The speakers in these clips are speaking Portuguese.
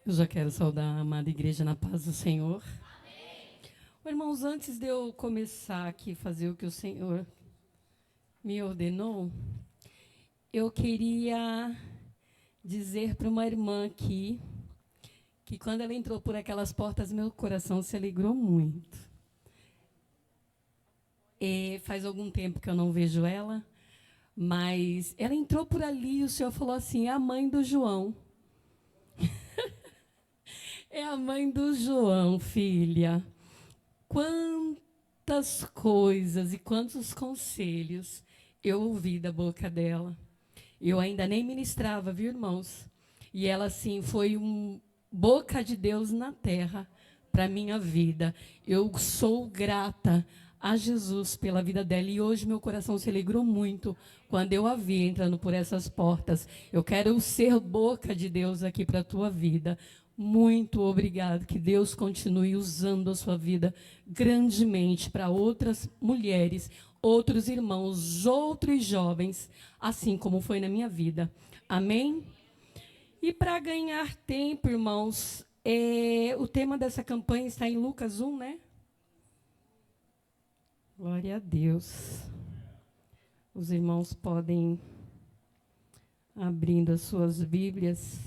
Eu já quero saudar a amada igreja na paz do Senhor. Irmãos, antes de eu começar aqui a fazer o que o Senhor me ordenou, eu queria dizer para uma irmã aqui que quando ela entrou por aquelas portas, meu coração se alegrou muito. E faz algum tempo que eu não vejo ela, mas ela entrou por ali e o Senhor falou assim: é a mãe do João. É a mãe do João, filha. Quantas coisas e quantos conselhos eu ouvi da boca dela. Eu ainda nem ministrava, viu, irmãos? E ela, assim, foi boca de Deus na terra para a minha vida. Eu sou grata a Jesus pela vida dela. E hoje meu coração se alegrou muito quando eu a vi entrando por essas portas. Eu quero ser boca de Deus aqui para a tua vida. Muito obrigado. Que Deus continue usando a sua vida grandemente para outras mulheres, outros irmãos, outros jovens, assim como foi na minha vida. Amém? E para ganhar tempo, irmãos, o tema dessa campanha está em Lucas 1, né? Glória a Deus. Os irmãos podem abrindo as suas Bíblias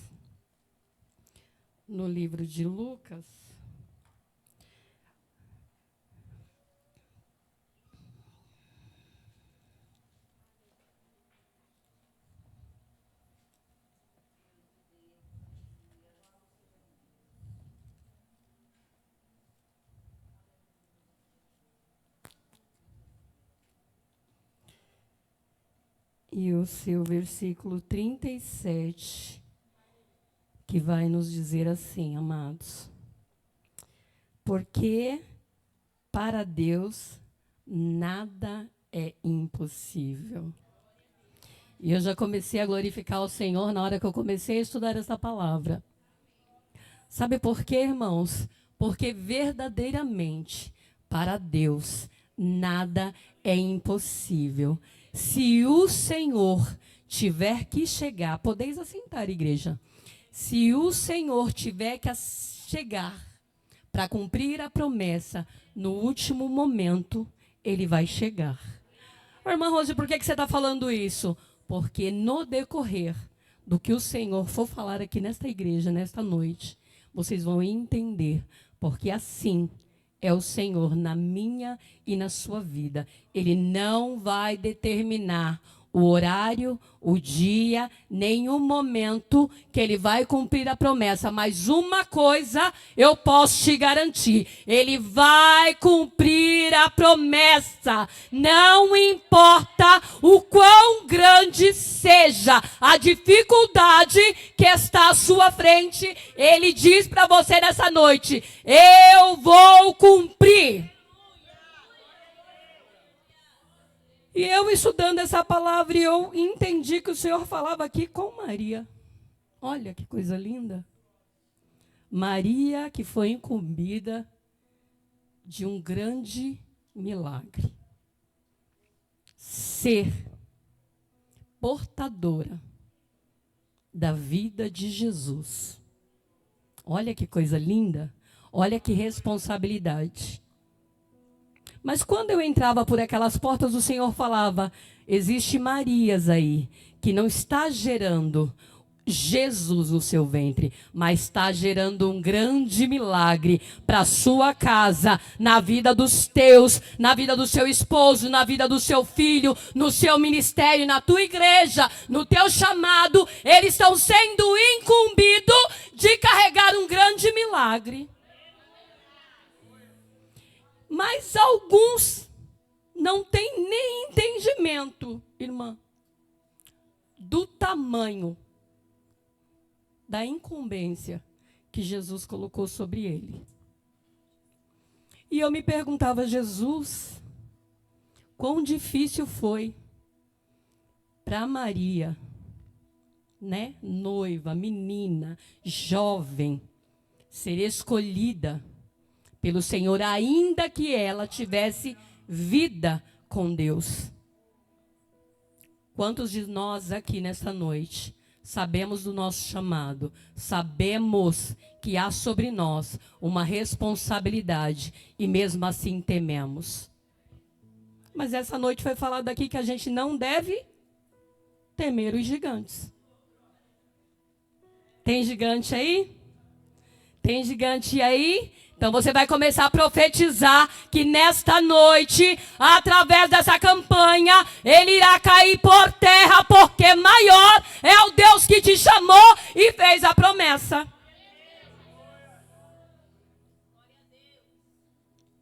no livro de Lucas. E o seu versículo 37, que vai nos dizer assim, amados: porque para Deus nada é impossível. E eu já comecei a glorificar o Senhor na hora que eu comecei a estudar essa palavra. Sabe por quê, irmãos? Porque verdadeiramente para Deus nada é impossível. Se o Senhor tiver que chegar, podeis assentar, igreja. Se o Senhor tiver que chegar para cumprir a promessa no último momento, ele vai chegar. Irmã Rose, por que você está falando isso? Porque no decorrer do que o Senhor for falar aqui nesta igreja, nesta noite, vocês vão entender, porque assim é o Senhor na minha e na sua vida. Ele não vai determinar o horário, o dia, nem o momento que ele vai cumprir a promessa. Mas uma coisa eu posso te garantir: ele vai cumprir a promessa. Não importa o quão grande seja a dificuldade que está à sua frente, ele diz para você nessa noite: eu vou cumprir. E eu estudando essa palavra, eu entendi que o Senhor falava aqui com Maria. Olha que coisa linda. Maria, que foi incumbida de um grande milagre. Ser portadora da vida de Jesus. Olha que coisa linda. Olha que responsabilidade. Mas quando eu entrava por aquelas portas, o Senhor falava: existe Marias aí, que não está gerando Jesus no seu ventre, mas está gerando um grande milagre para a sua casa, na vida dos teus, na vida do seu esposo, na vida do seu filho, no seu ministério, na tua igreja, no teu chamado. Eles estão sendo incumbidos de carregar um grande milagre. Mas alguns não têm nem entendimento, irmã, do tamanho da incumbência que Jesus colocou sobre ele. E eu me perguntava: Jesus, quão difícil foi para Maria, né, noiva, menina, jovem, ser escolhida pelo Senhor, ainda que ela tivesse vida com Deus. Quantos de nós aqui nessa noite sabemos do nosso chamado, sabemos que há sobre nós uma responsabilidade e mesmo assim tememos. Mas essa noite foi falado aqui que a gente não deve temer os gigantes. Tem gigante aí? Tem gigante aí? Então você vai começar a profetizar que nesta noite, através dessa campanha, ele irá cair por terra, porque maior é o Deus que te chamou e fez a promessa.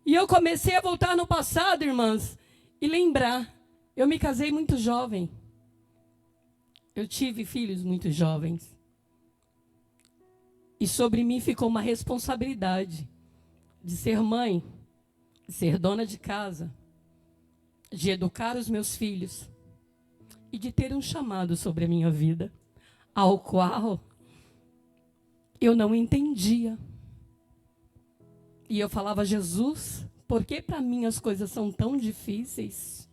E eu comecei a voltar no passado, irmãs, e lembrar. Eu me casei muito jovem. Eu tive filhos muito jovens. E sobre mim ficou uma responsabilidade de ser mãe, de ser dona de casa, de educar os meus filhos e de ter um chamado sobre a minha vida, ao qual eu não entendia. E eu falava: Jesus, por que para mim as coisas são tão difíceis?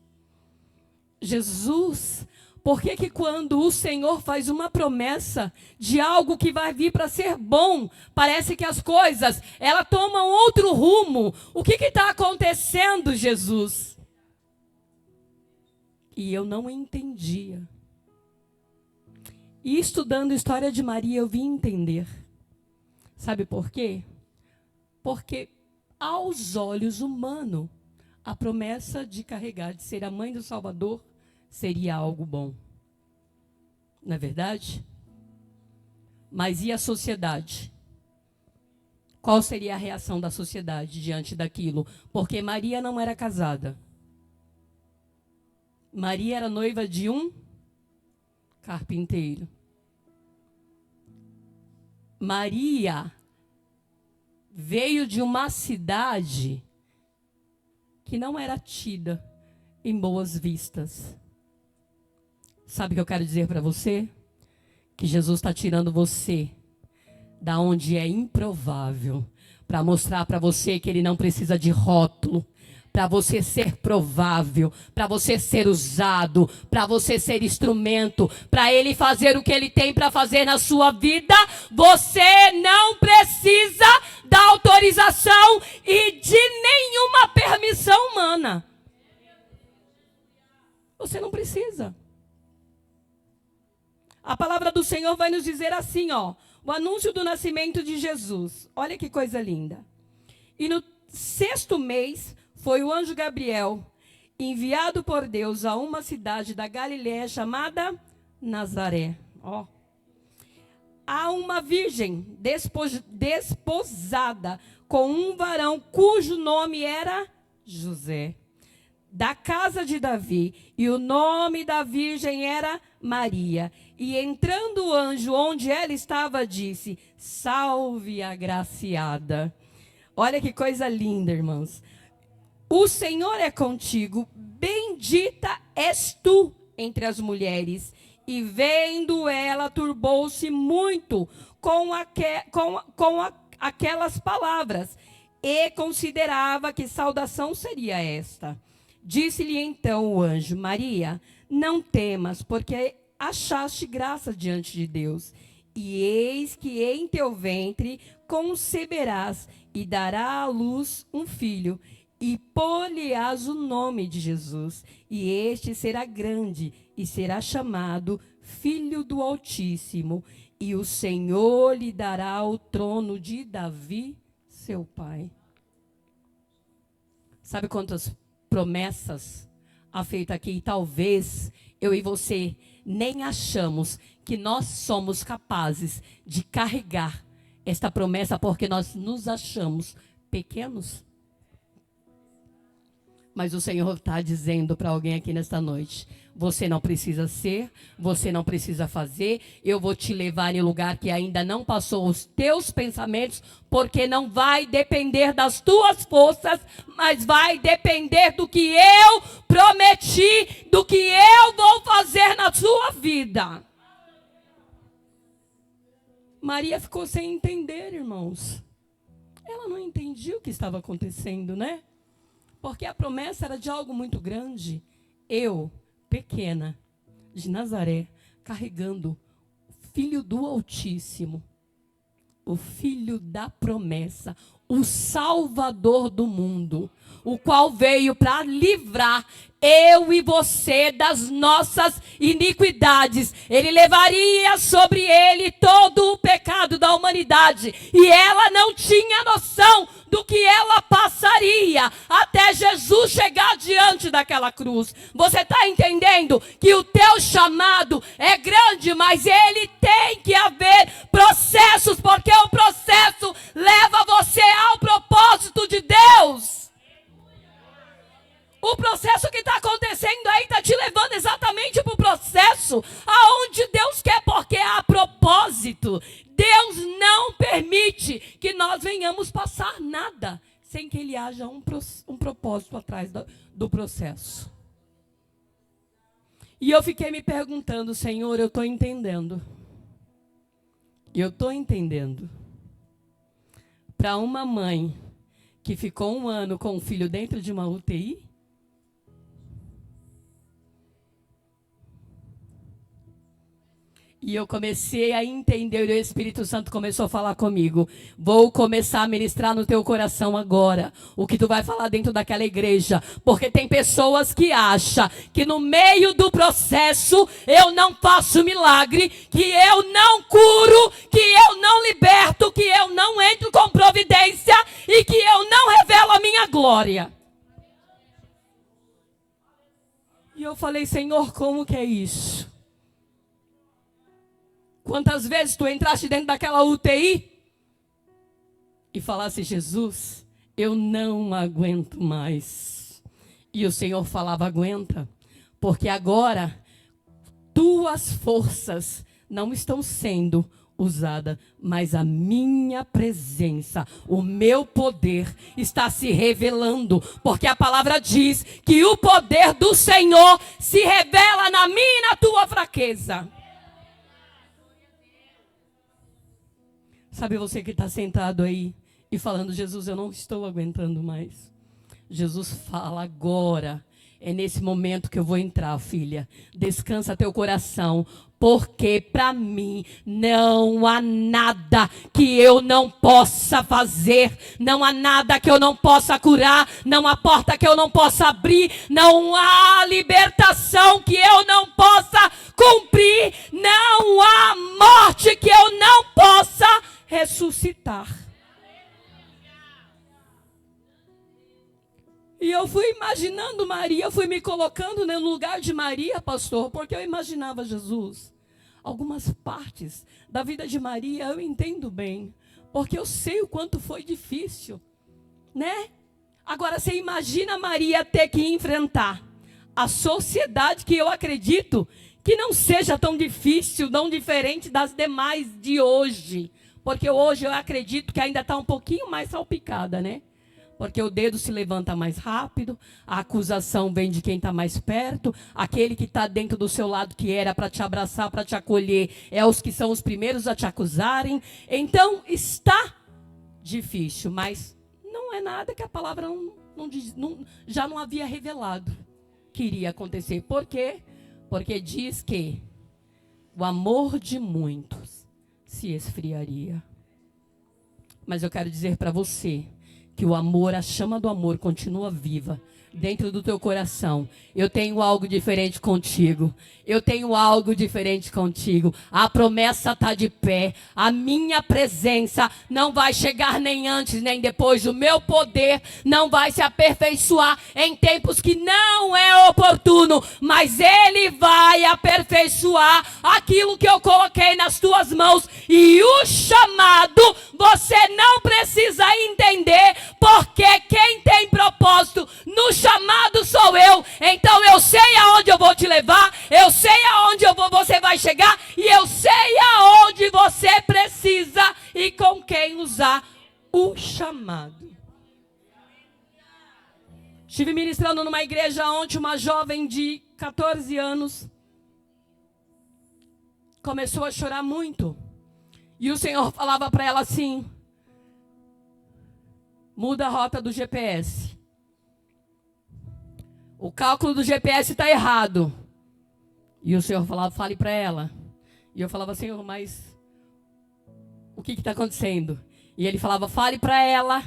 Jesus, por que quando o Senhor faz uma promessa de algo que vai vir para ser bom, parece que as coisas, ela tomam outro rumo? O que está acontecendo, Jesus? E eu não entendia. E estudando a história de Maria, eu vim entender. Sabe por quê? Porque aos olhos humanos, a promessa de carregar, de ser a mãe do Salvador, seria algo bom. Não é verdade? Mas e a sociedade? Qual seria a reação da sociedade diante daquilo? Porque Maria não era casada. Maria era noiva de um carpinteiro. Maria veio de uma cidade que não era tida em boas vistas. Sabe o que eu quero dizer para você? Que Jesus está tirando você da onde é improvável, para mostrar para você que ele não precisa de rótulo, para você ser provável, para você ser usado, para você ser instrumento, para ele fazer o que ele tem para fazer na sua vida. Você não precisa da autorização e de nenhuma permissão humana. Você não precisa. A palavra do Senhor vai nos dizer assim, ó, o anúncio do nascimento de Jesus. Olha que coisa linda. E no 6º mês foi o anjo Gabriel, enviado por Deus a uma cidade da Galiléia chamada Nazaré. Ó. A uma virgem desposada com um varão cujo nome era José, da casa de Davi, e o nome da virgem era Maria. E entrando o anjo onde ela estava, disse: salve, agraciada. Olha que coisa linda, irmãos. O Senhor é contigo, bendita és tu entre as mulheres. E vendo ela, turbou-se muito com aquelas palavras, e considerava que saudação seria esta. Disse-lhe então o anjo: Maria, não temas, porque achaste graça diante de Deus. E eis que em teu ventre conceberás e dará à luz um filho, e pôr-lhe-ás o nome de Jesus. E este será grande e será chamado Filho do Altíssimo. E o Senhor lhe dará o trono de Davi, seu pai. Sabe quantas promessas há feito aqui? E talvez eu e você nem achamos que nós somos capazes de carregar esta promessa porque nós nos achamos pequenos. Mas o Senhor está dizendo para alguém aqui nesta noite: você não precisa ser, você não precisa fazer, eu vou te levar em lugar que ainda não passou os teus pensamentos, porque não vai depender das tuas forças, mas vai depender do que eu prometi, do que eu vou fazer na sua vida. Maria ficou sem entender, irmãos. Ela não entendia o que estava acontecendo, né? Porque a promessa era de algo muito grande. Eu, pequena, de Nazaré, carregando Filho do Altíssimo, o Filho da promessa, o Salvador do mundo, o qual veio para livrar eu e você das nossas iniquidades. Ele levaria sobre ele todo o pecado da humanidade. E ela não tinha noção do que ela passaria até Jesus chegar diante daquela cruz. Você está entendendo que o teu chamado é grande, mas ele tem que haver processos, porque o processo leva você ao propósito de Deus. O processo que está acontecendo aí está te levando exatamente para o processo aonde Deus quer, porque há propósito. Deus não permite que nós venhamos passar nada sem que Ele haja um propósito atrás do processo. E eu fiquei me perguntando, Senhor, eu estou entendendo. Eu estou entendendo. Para uma mãe que ficou 1 ano com um filho dentro de uma UTI, e eu comecei a entender, e o Espírito Santo começou a falar comigo. Vou começar a ministrar no teu coração agora o que tu vai falar dentro daquela igreja. Porque tem pessoas que acham que no meio do processo eu não faço milagre, que eu não curo, que eu não liberto, que eu não entro com providência e que eu não revelo a minha glória. E eu falei, Senhor, como que é isso? Quantas vezes tu entraste dentro daquela UTI e falasse, Jesus, eu não aguento mais. E o Senhor falava, aguenta, porque agora tuas forças não estão sendo usadas, mas a minha presença, o meu poder está se revelando, porque a palavra diz que o poder do Senhor se revela na minha e na tua fraqueza. Sabe você que está sentado aí e falando, Jesus, eu não estou aguentando mais. Jesus fala agora, é nesse momento que eu vou entrar, filha. Descansa teu coração, porque para mim não há nada que eu não possa fazer, não há nada que eu não possa curar, não há porta que eu não possa abrir, não há libertação que eu não possa cumprir, não há morte que eu não possa ressuscitar. E eu fui imaginando Maria, eu fui me colocando no lugar de Maria, pastor, porque eu imaginava Jesus. Algumas partes da vida de Maria eu entendo bem, porque eu sei o quanto foi difícil, né? Agora você imagina Maria ter que enfrentar a sociedade que eu acredito que não seja tão difícil, não diferente das demais de hoje. Porque hoje eu acredito que ainda está um pouquinho mais salpicada, né? Porque o dedo se levanta mais rápido, a acusação vem de quem está mais perto, aquele que está dentro do seu lado que era para te abraçar, para te acolher, é os que são os primeiros a te acusarem. Então está difícil, mas não é nada que a palavra já não havia revelado que iria acontecer. Por quê? Porque diz que o amor de muitos se esfriaria. Mas eu quero dizer para você que o amor, a chama do amor continua viva dentro do teu coração. Eu tenho algo diferente contigo. Eu tenho algo diferente contigo. A promessa está de pé. A minha presença não vai chegar nem antes nem depois. O meu poder não vai se aperfeiçoar em tempos que não é oportuno. Mas Ele vai aperfeiçoar aquilo que eu coloquei nas tuas mãos. E o chamado você não precisa entender, porque quem tem propósito no chamado sou eu. Então eu sei aonde eu vou te levar, eu sei aonde você vai chegar, e eu sei aonde você precisa e com quem usar o chamado. Estive ministrando numa igreja ontem, uma jovem de 14 anos começou a chorar muito. E o Senhor falava para ela assim: muda a rota do GPS. O cálculo do GPS está errado. E o Senhor falava, fale para ela E eu falava, Senhor, mas o que está acontecendo? E ele falava, fale para ela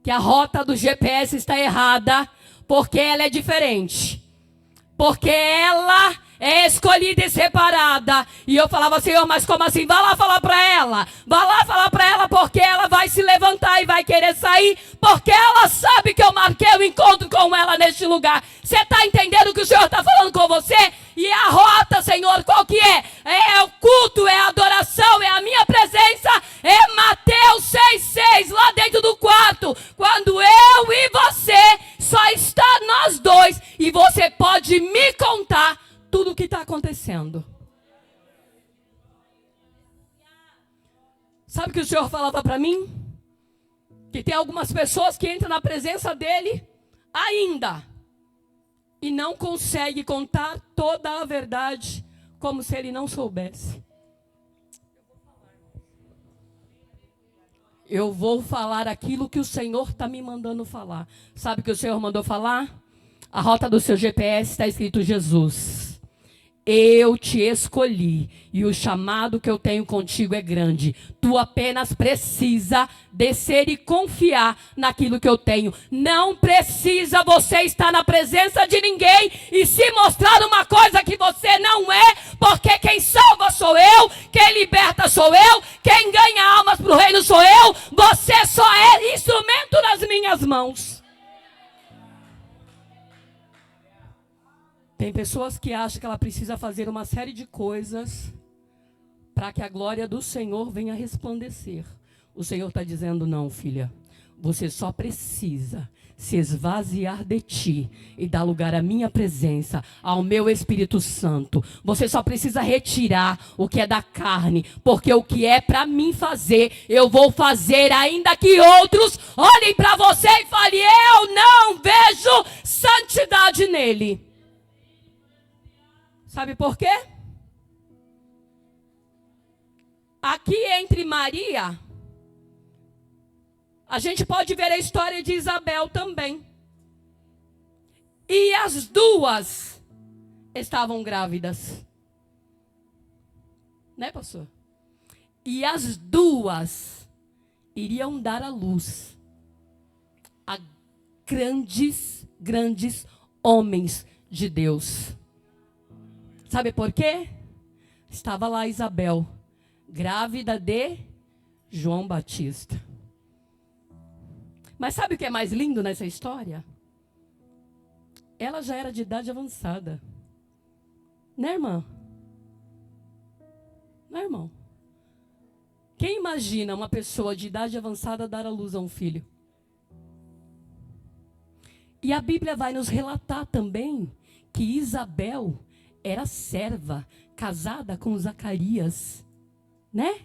que a rota do GPS está errada, porque ela é diferente. Porque ela é escolhida e separada. E eu falava, Senhor, mas como assim? Vá lá falar para ela. Vá lá falar para ela, porque ela vai se levantar e vai querer sair, porque ela sabe que eu marquei o encontro com ela neste lugar. Você está entendendo o que o Senhor está falando com você? E a rota, Senhor, qual que é? É o culto, é a adoração, é a minha presença. É Mateus 6,6, lá dentro do quarto. Quando eu e você só está nós dois, e você pode me contar tudo o que está acontecendo. Sabe o que o Senhor falava para mim? Que tem algumas pessoas que entram na presença dele ainda e não conseguem contar toda a verdade, como se ele não soubesse. Eu vou falar aquilo que o Senhor está me mandando falar. Sabe o que o Senhor mandou falar? A rota do seu GPS está escrito Jesus. Eu te escolhi e o chamado que eu tenho contigo é grande. Tu apenas precisa descer e confiar naquilo que eu tenho. Não precisa você estar na presença de ninguém e se mostrar uma coisa que você não é, porque quem salva sou eu, quem liberta sou eu, quem ganha almas para o reino sou eu. Você só é instrumento nas minhas mãos. Tem pessoas que acham que ela precisa fazer uma série de coisas para que a glória do Senhor venha resplandecer. O Senhor está dizendo, não, filha. Você só precisa se esvaziar de ti e dar lugar à minha presença, ao meu Espírito Santo. Você só precisa retirar o que é da carne, porque o que é para mim fazer, eu vou fazer, ainda que outros olhem para você e falem, eu não vejo santidade nele. Sabe por quê? Aqui entre Maria, a gente pode ver a história de Isabel também. E as duas estavam grávidas. Né, pastor? E as duas iriam dar à luz a grandes homens de Deus. Sabe por quê? Estava lá Isabel, grávida de João Batista. Mas sabe o que é mais lindo nessa história? Ela já era de idade avançada. Né, irmã? Né, irmão? Quem imagina uma pessoa de idade avançada dar à luz a um filho? E a Bíblia vai nos relatar também que Isabel era serva, casada com Zacarias, né?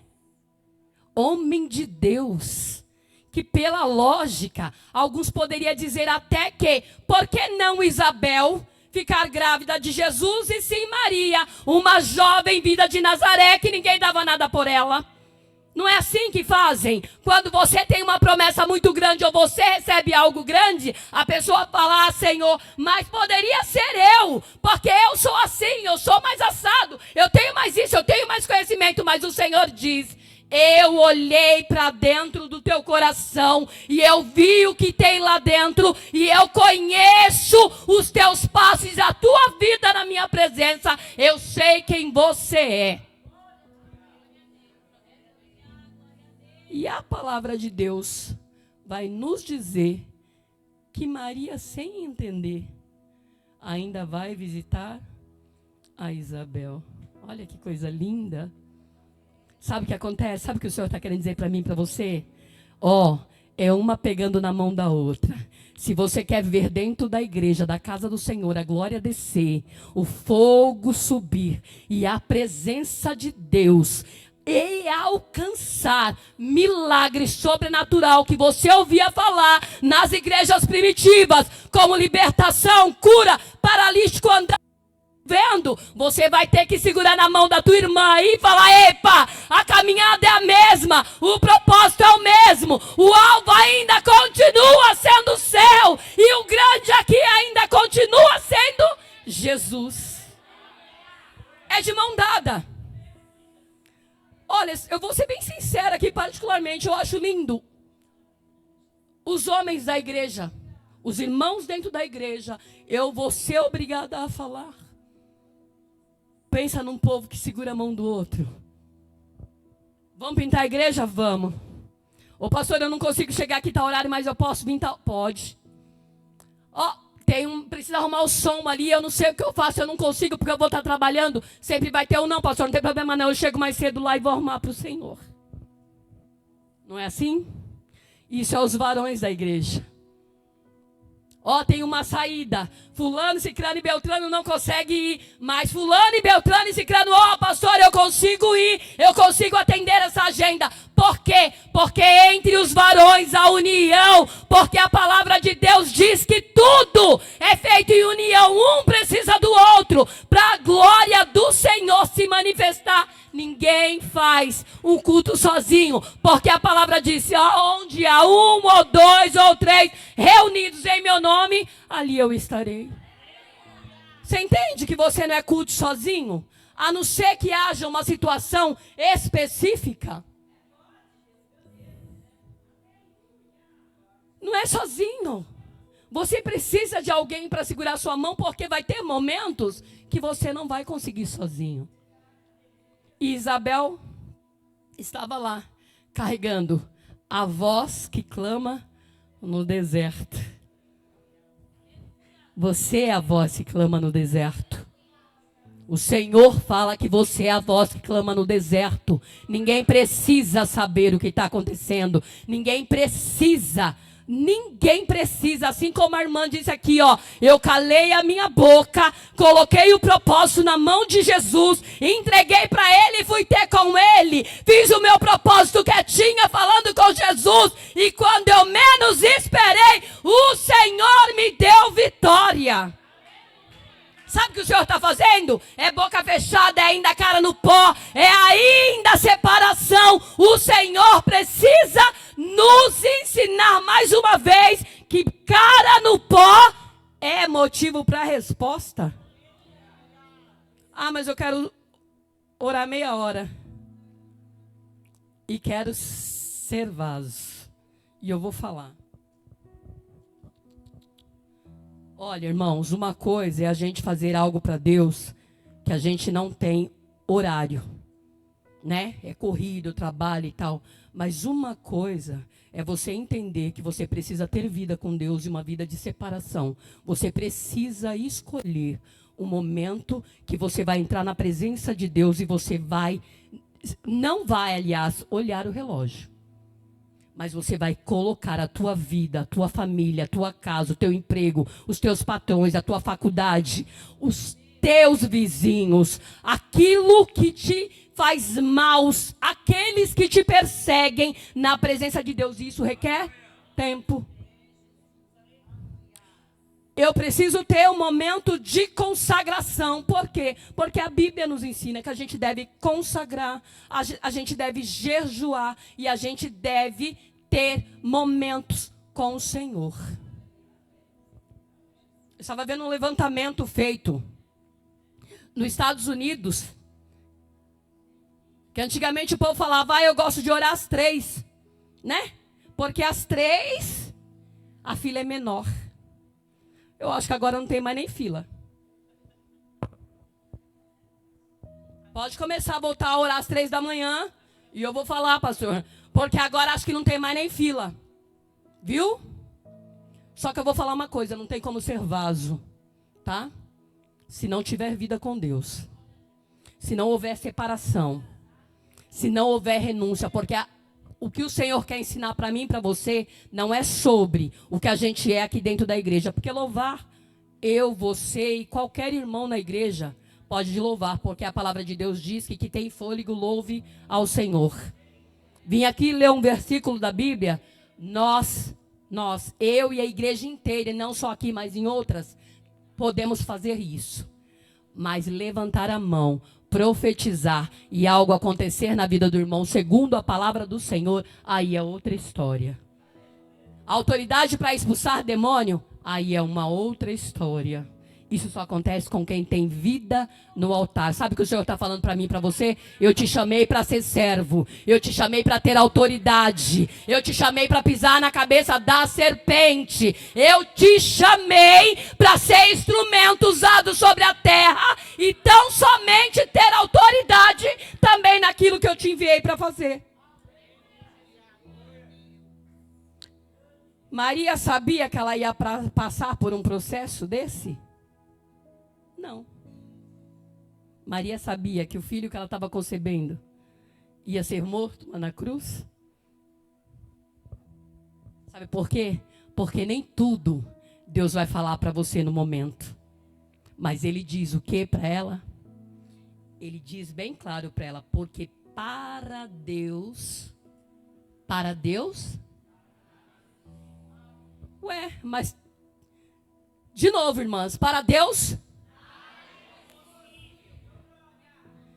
Homem de Deus, que pela lógica, alguns poderiam dizer até que, por que não Isabel ficar grávida de Jesus e sim Maria, uma jovem vinda de Nazaré que ninguém dava nada por ela? Não é assim que fazem? Quando você tem uma promessa muito grande ou você recebe algo grande, a pessoa fala, Senhor, mas poderia ser eu, porque eu sou assim, eu sou mais assado, eu tenho mais isso, eu tenho mais conhecimento, mas o Senhor diz, eu olhei para dentro do teu coração e eu vi o que tem lá dentro e eu conheço os teus passos e a tua vida na minha presença, eu sei quem você é. E a palavra de Deus vai nos dizer que Maria, sem entender, ainda vai visitar a Isabel. Olha que coisa linda. Sabe o que acontece? Sabe o que o Senhor está querendo dizer para mim e para você? É uma pegando na mão da outra. Se você quer ver dentro da igreja, da casa do Senhor, a glória descer, o fogo subir e a presença de Deus e alcançar milagres sobrenatural que você ouvia falar nas igrejas primitivas, como libertação, cura, paralítico andando, vendo, você vai ter que segurar na mão da tua irmã e falar, epa, a caminhada é a mesma, o propósito é o mesmo, o alvo ainda continua sendo o céu, e o grande aqui ainda continua sendo Jesus. É de mão dada. particularmente, eu acho lindo os homens da igreja, os irmãos dentro da igreja. Eu vou ser obrigada a falar. Pensa num povo que segura a mão do outro. Vamos pintar a igreja? Vamos. Ô pastor, eu não consigo chegar aqui, tá horário, mas eu posso vir? Pode. Ó, precisa arrumar o som ali, eu não sei o que eu faço, eu não consigo porque eu vou estar trabalhando. Sempre vai ter não, pastor, não tem problema não, eu chego mais cedo lá e vou arrumar para o Senhor. Não é assim? Isso é os varões da igreja. Ó, tem uma saída. Fulano, Cicrano e Beltrano não consegue ir. Mas Fulano e Beltrano e Cicrano, ó, pastor, eu consigo ir. Eu consigo atender essa agenda. Por quê? Porque entre os varões a união. Porque a palavra de Deus diz que tudo é feito em união. Um precisa do outro. Para a glória do Senhor se manifestar. Ninguém faz um culto sozinho, porque a palavra disse, onde há um ou dois ou três reunidos em meu nome, ali eu estarei. Você entende que você não é culto sozinho? A não ser que haja uma situação específica. Não é sozinho. Você precisa de alguém para segurar sua mão, porque vai ter momentos que você não vai conseguir sozinho. E Isabel estava lá, carregando a voz que clama no deserto. Você é a voz que clama no deserto. O Senhor fala que você é a voz que clama no deserto. Ninguém precisa saber o que está acontecendo. Ninguém precisa, assim como a irmã disse aqui, ó, eu calei a minha boca, coloquei o propósito na mão de Jesus, entreguei para Ele e fui ter com Ele, fiz o meu propósito quietinha, falando com Jesus, e quando eu menos esperei, o Senhor me deu vitória. Sabe o que o Senhor está fazendo? É boca fechada, é ainda cara no pó, é ainda separação. O Senhor precisa nos ensinar mais uma vez que cara no pó é motivo para resposta. Ah, mas eu quero orar meia hora. E quero ser vaso. E eu vou falar. Olha, irmãos, uma coisa é a gente fazer algo para Deus que a gente não tem horário, né? É corrido, trabalho e tal. Mas uma coisa é você entender que você precisa ter vida com Deus e uma vida de separação. Você precisa escolher um momento que você vai entrar na presença de Deus e você não vai, aliás, olhar o relógio. Mas você vai colocar a tua vida, a tua família, a tua casa, o teu emprego, os teus patrões, a tua faculdade, os teus vizinhos, aquilo que te faz mal, aqueles que te perseguem na presença de Deus. Isso requer tempo. Eu preciso ter um momento de consagração. Por quê? Porque a Bíblia nos ensina que a gente deve consagrar, a gente deve jejuar e a gente deve ter momentos com o Senhor. Eu estava vendo um levantamento feito nos Estados Unidos, que antigamente o povo falava, eu gosto de orar às 3, né? Porque às 3 a fila é menor. Eu acho que agora não tem mais nem fila. Pode começar a voltar a orar às 3 da manhã. E eu vou falar, pastor, porque agora acho que não tem mais nem fila. Viu? Só que eu vou falar uma coisa, não tem como ser vaso, tá? Se não tiver vida com Deus. Se não houver separação. Se não houver renúncia. Porque o que o Senhor quer ensinar para mim e para você não é sobre o que a gente é aqui dentro da igreja. Porque louvar, eu, você e qualquer irmão na igreja pode louvar. Porque a palavra de Deus diz que quem tem fôlego louve ao Senhor. Vim aqui ler um versículo da Bíblia. Eu e a igreja inteira, não só aqui, mas em outras, podemos fazer isso. Mas levantar a mão, profetizar e algo acontecer na vida do irmão, segundo a palavra do Senhor, aí é outra história. Autoridade para expulsar demônio, aí é uma outra história. Isso só acontece com quem tem vida no altar. Sabe o que o Senhor está falando para mim e para você? Eu te chamei para ser servo. Eu te chamei para ter autoridade. Eu te chamei para pisar na cabeça da serpente. Eu te chamei para ser instrumento usado sobre a terra. E tão somente ter autoridade também naquilo que eu te enviei para fazer. Maria sabia que ela ia passar por um processo desse? Não. Maria sabia que o filho que ela estava concebendo ia ser morto lá na cruz? Sabe por quê? Porque nem tudo Deus vai falar para você no momento. Mas Ele diz o que para ela? Ele diz bem claro para ela, porque para Deus... Ué, mas... De novo, irmãs, para Deus...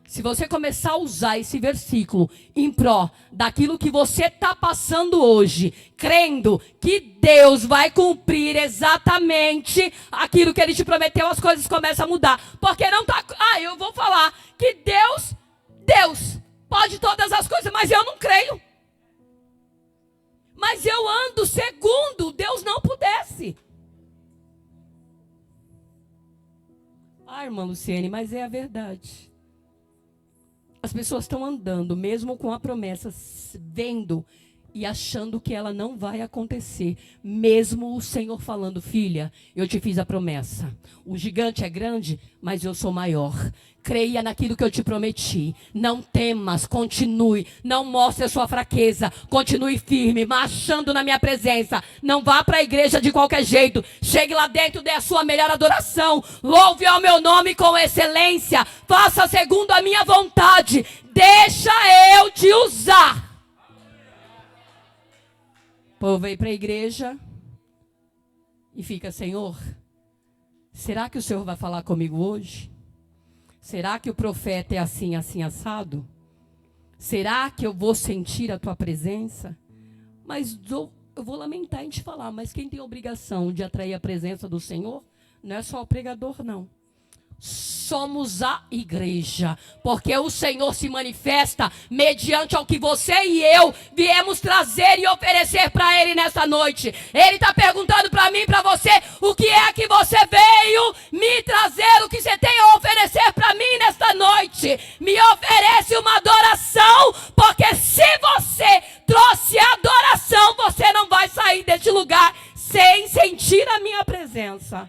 Se você começar a usar esse versículo em pró daquilo que você está passando hoje, crendo que Deus vai cumprir exatamente aquilo que Ele te prometeu, as coisas começam a mudar. Porque não está... eu vou falar que Deus pode todas as coisas, mas eu não creio. Mas eu ando segundo Deus não pudesse. Irmã Luciene, mas é a verdade. As pessoas estão andando, mesmo com a promessa, vendo e achando que ela não vai acontecer. Mesmo o Senhor falando, filha, eu te fiz a promessa. O gigante é grande, mas eu sou maior. Creia naquilo que eu te prometi. Não temas, continue. Não mostre a sua fraqueza. Continue firme, marchando na minha presença. Não vá para a igreja de qualquer jeito. Chegue lá dentro, dê a sua melhor adoração. Louve ao meu nome com excelência. Faça segundo a minha vontade. Deixa eu te usar. O povo veio para a igreja e fica, Senhor, será que o Senhor vai falar comigo hoje? Será que o profeta é assim, assim, assado? Será que eu vou sentir a tua presença? Mas eu vou lamentar em te falar, mas quem tem a obrigação de atrair a presença do Senhor não é só o pregador, não. Somos a igreja, porque o Senhor se manifesta mediante ao que você e eu viemos trazer e oferecer para Ele nessa noite. Ele está perguntando para mim e para você, o que é que você veio me trazer, o que você tem a oferecer para mim nesta noite. Me oferece uma adoração, porque se você trouxe adoração, você não vai sair deste lugar sem sentir a minha presença.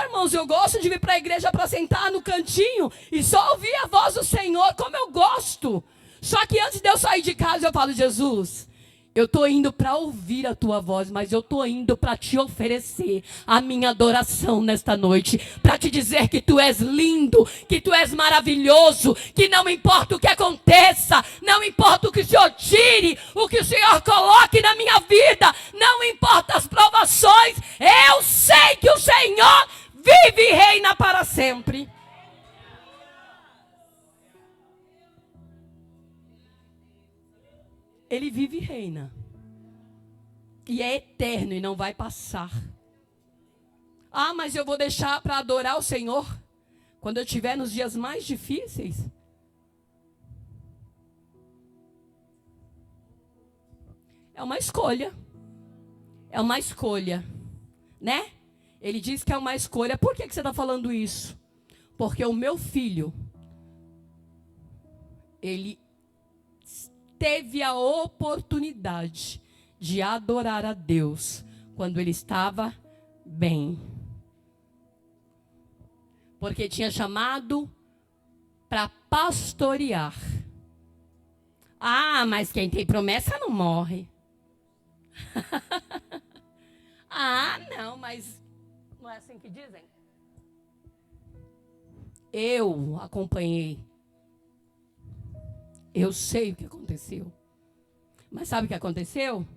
Irmãos, eu gosto de vir para a igreja para sentar no cantinho e só ouvir a voz do Senhor, como eu gosto. Só que antes de eu sair de casa, eu falo, Jesus, eu estou indo para ouvir a tua voz, mas eu estou indo para te oferecer a minha adoração nesta noite. Para te dizer que tu és lindo, que tu és maravilhoso, que não importa o que aconteça, não importa o que o Senhor tire, o que o Senhor coloque na minha vida, não importa as provações, eu sei que o Senhor vive e reina para sempre. Ele vive e reina. E é eterno e não vai passar. Mas eu vou deixar para adorar o Senhor quando eu estiver nos dias mais difíceis? É uma escolha. É uma escolha. Né? Ele diz que é uma escolha. Por que você está falando isso? Porque o meu filho, ele teve a oportunidade de adorar a Deus quando ele estava bem. Porque tinha chamado para pastorear. Mas quem tem promessa não morre. Não, mas não é assim que dizem? Eu acompanhei. Eu sei o que aconteceu. Mas sabe o que aconteceu?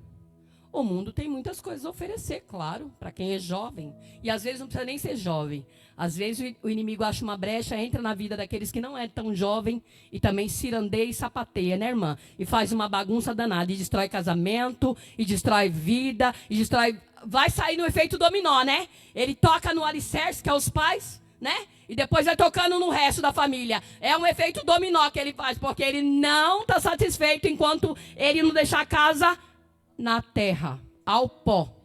O mundo tem muitas coisas a oferecer, claro, para quem é jovem. E às vezes não precisa nem ser jovem. Às vezes o inimigo acha uma brecha, entra na vida daqueles que não é tão jovem e também cirandeia e sapateia, né, irmã? E faz uma bagunça danada, e destrói casamento, e destrói vida, e destrói... Vai sair no efeito dominó, né? Ele toca no alicerce, que é os pais, né? E depois vai tocando no resto da família. É um efeito dominó que ele faz, porque ele não está satisfeito enquanto ele não deixar a casa na terra, ao pó.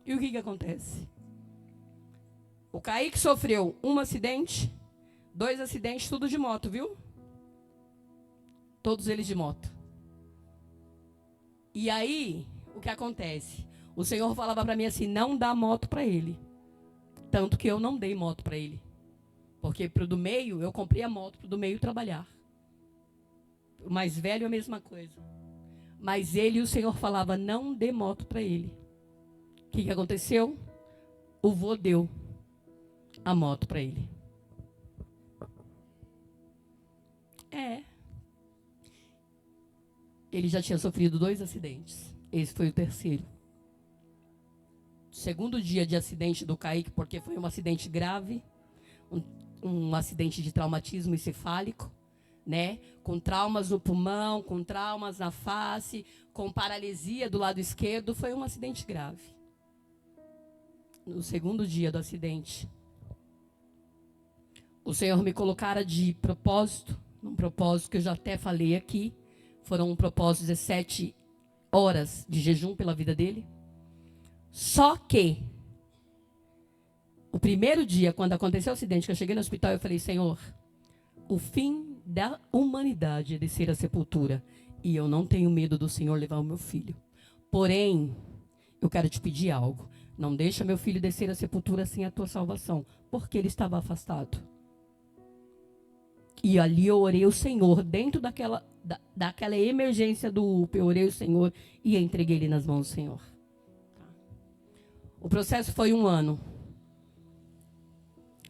E o que acontece? O Kaique sofreu um acidente, 2 acidentes, tudo de moto, viu? Todos eles de moto. E aí, o que acontece? O Senhor falava para mim assim, não dá moto para ele. Tanto que eu não dei moto para ele. Porque pro do meio, eu comprei a moto pro do meio trabalhar. O mais velho é a mesma coisa. Mas ele, o Senhor falava, não dê moto para ele. O que aconteceu? O vô deu a moto para ele. Ele já tinha sofrido 2 acidentes. Esse foi o terceiro. Segundo dia de acidente do Kaique, porque foi um acidente grave, um acidente de traumatismo encefálico, né? Com traumas no pulmão, com traumas na face, com paralisia do lado esquerdo, foi um acidente grave. No segundo dia do acidente, o Senhor me colocara de propósito, um propósito que eu já até falei aqui, foram um propósito de 17 horas de jejum pela vida dele. Só que, o primeiro dia, quando aconteceu o acidente, que eu cheguei no hospital, eu falei, Senhor, o fim da humanidade é descer à sepultura. E eu não tenho medo do Senhor levar o meu filho. Porém, eu quero te pedir algo. Não deixa meu filho descer à sepultura sem a tua salvação. Porque ele estava afastado. E ali eu orei o Senhor, dentro daquela emergência do UPA, eu orei o Senhor e entreguei ele nas mãos do Senhor. O processo foi 1 ano.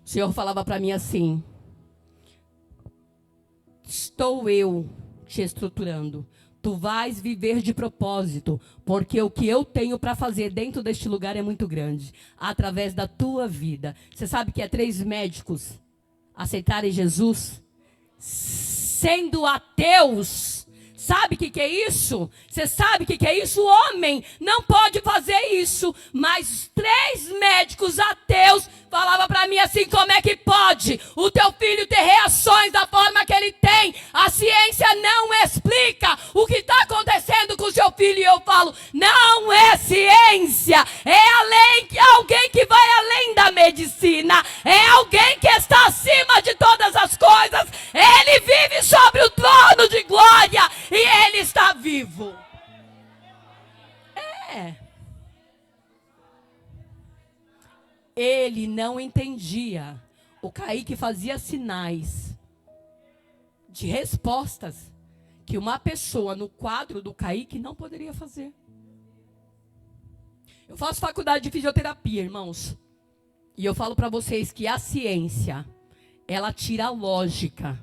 O Senhor falava para mim assim, estou eu te estruturando. Tu vais viver de propósito, porque o que eu tenho para fazer dentro deste lugar é muito grande, através da tua vida. Você sabe que 3 médicos aceitarem Jesus, sendo ateus. Sabe o que é isso? Você sabe o que é isso? O homem não pode fazer isso. Mas 3 médicos ateus falavam para mim assim, como é que pode o teu filho ter reações da forma que ele tem? A ciência não explica o que está acontecendo com o seu filho. E eu falo, não é ciência. É alguém que vai além da medicina. É alguém que está acima de todas as coisas. Ele vive sobre o trono de glória. E ele está vivo. Ele não entendia. O Kaique fazia sinais de respostas que uma pessoa no quadro do Kaique não poderia fazer. Eu faço faculdade de fisioterapia, irmãos. E eu falo para vocês que a ciência, ela tira a lógica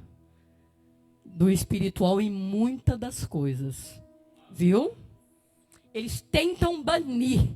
do espiritual em muitas das coisas. Viu? Eles tentam banir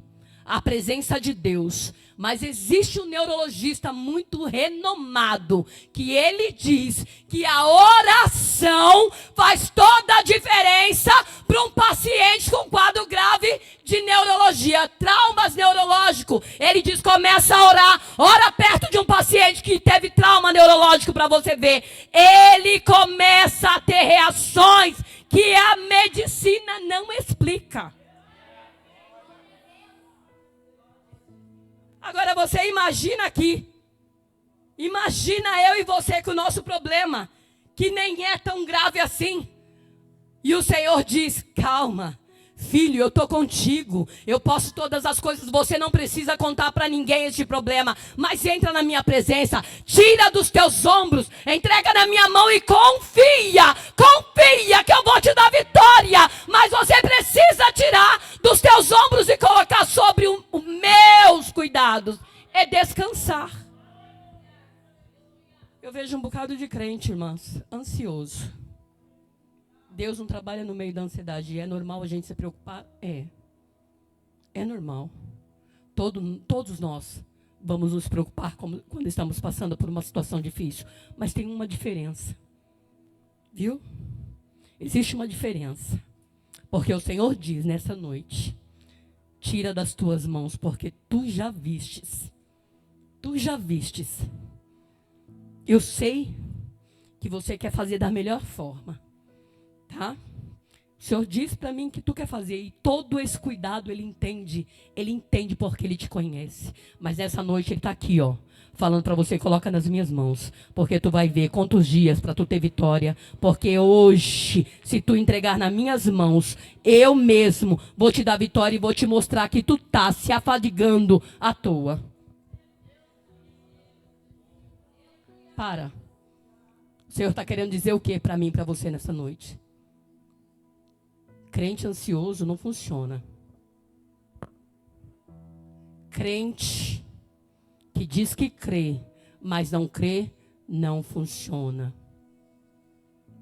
a presença de Deus. Mas existe um neurologista muito renomado que ele diz que a oração faz toda a diferença para um paciente com quadro grave de neurologia, traumas neurológicos. Ele diz, começa a orar, ora perto de um paciente que teve trauma neurológico para você ver. Ele começa a ter reações que a medicina não explica. Agora você imagina aqui, imagina eu e você com o nosso problema, que nem é tão grave assim. E o Senhor diz, calma, filho, eu estou contigo, eu posso todas as coisas, você não precisa contar para ninguém este problema, mas entra na minha presença, tira dos teus ombros, entrega na minha mão e confia que eu vou te dar vitória, mas você precisa tirar dos teus ombros e colocar sobre os meus cuidados, é descansar. Eu vejo um bocado de crente, irmãs, ansioso. Deus não trabalha no meio da ansiedade. E é normal a gente se preocupar? É normal. Todos nós vamos nos preocupar quando estamos passando por uma situação difícil. Mas tem uma diferença. Viu? Existe uma diferença. Porque o Senhor diz nessa noite: tira das tuas mãos, porque tu já vistes. Tu já vistes. Eu sei que você quer fazer da melhor forma. Tá? O Senhor diz para mim que tu quer fazer, e todo esse cuidado Ele entende porque Ele te conhece. Mas essa noite Ele está aqui, ó, falando para você: coloca nas minhas mãos, porque tu vai ver quantos dias para tu ter vitória, porque hoje, se tu entregar nas minhas mãos, eu mesmo vou te dar vitória e vou te mostrar que tu tá se afadigando à toa. Para. O Senhor está querendo dizer o que para mim e para você nessa noite? Crente ansioso não funciona. Crente que diz que crê, mas não crê, não funciona.